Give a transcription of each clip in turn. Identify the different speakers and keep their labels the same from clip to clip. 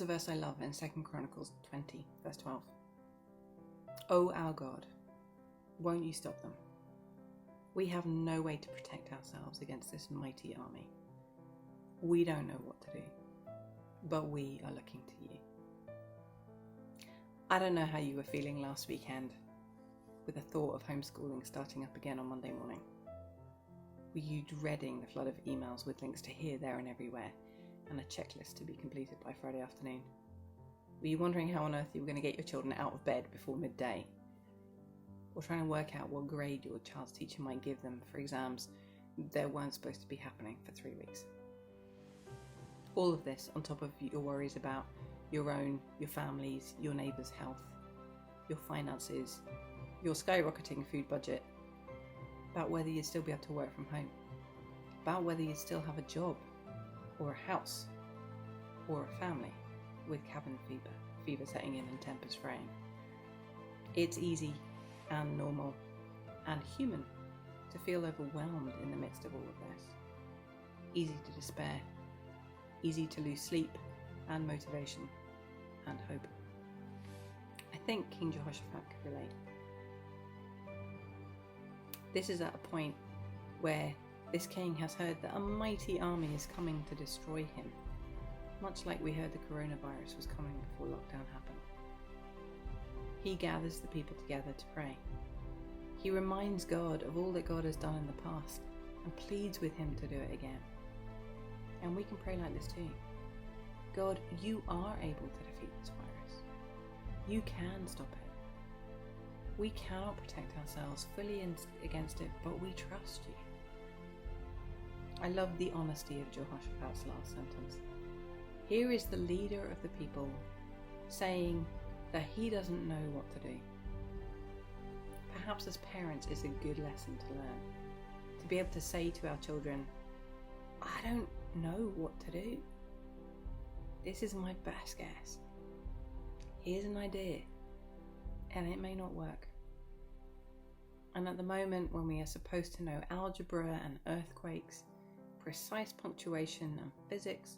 Speaker 1: There's a verse I love in 2 Chronicles 20, verse 12. "O our God, won't you stop them? We have no way to protect ourselves against this mighty army. We don't know what to do, but we are looking to you." I don't know how you were feeling last weekend with the thought of homeschooling starting up again on Monday morning. Were you dreading the flood of emails with links to here, there and everywhere, and a checklist to be completed by Friday afternoon? Were you wondering how on earth you were going to get your children out of bed before midday? Or trying to work out what grade your child's teacher might give them for exams that weren't supposed to be happening for 3 weeks? All of this on top of your worries about your own, your family's, your neighbour's health, your finances, your skyrocketing food budget, about whether you'd still be able to work from home, about whether you'd still have a job, or a house, or a family with cabin fever setting in and tempers fraying. It's easy and normal and human to feel overwhelmed in the midst of all of this. Easy to despair, easy to lose sleep and motivation and hope. I think King Jehoshaphat could relate. This is at a point where this king has heard that a mighty army is coming to destroy him, much like we heard the coronavirus was coming before lockdown happened. He gathers the people together to pray. He reminds God of all that God has done in the past and pleads with him to do it again. And we can pray like this too. God, you are able to defeat this virus. You can stop it. We cannot protect ourselves fully against it, but we trust you. I love the honesty of Jehoshaphat's last sentence. Here is the leader of the people saying that he doesn't know what to do. Perhaps as parents it's a good lesson to learn, to be able to say to our children, I don't know what to do. This is my best guess. Here's an idea, and it may not work. And at the moment when we are supposed to know algebra and earthquakes, precise punctuation and physics,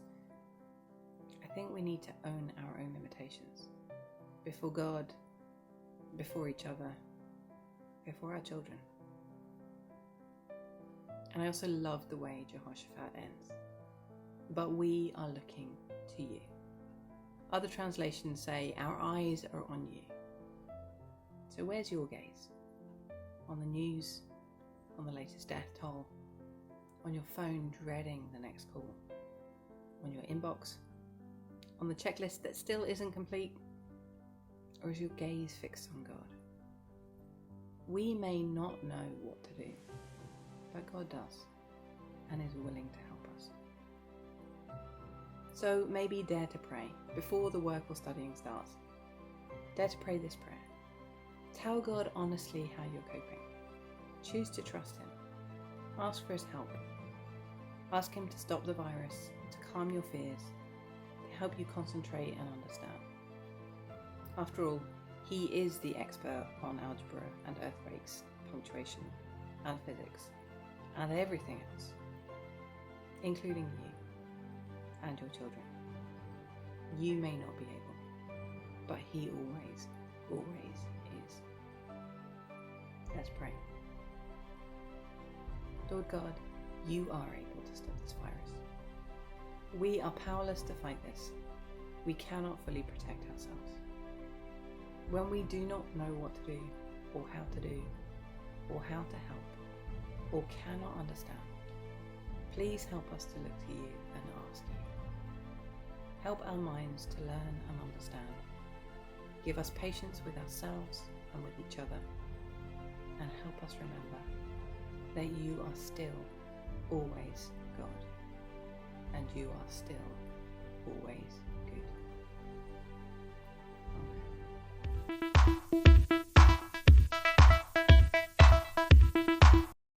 Speaker 1: I think we need to own our own limitations. Before God, before each other, before our children. And I also love the way Jehoshaphat ends. But we are looking to you. Other translations say, our eyes are on you. So where's your gaze? On the news, on the latest death toll, on your phone dreading the next call, on your inbox, on the checklist that still isn't complete, or is your gaze fixed on God? We may not know what to do, but God does, and is willing to help us. So maybe dare to pray before the work or studying starts. Dare to pray this prayer. Tell God honestly how you're coping. Choose to trust Him. Ask for His help. Ask Him to stop the virus, to calm your fears, to help you concentrate and understand. After all, He is the expert on algebra and earthquakes, punctuation and physics, and everything else, including you and your children. You may not be able, but He always, always is. Let's pray. Lord God, you are able to stop this virus. We are powerless to fight this. We cannot fully protect ourselves. When we do not know what to do, or how to do, or how to help, or cannot understand, please help us to look to you and ask you. Help our minds to learn and understand. Give us patience with ourselves and with each other, and help us remember that you are still always God, and you are still always good. Amen.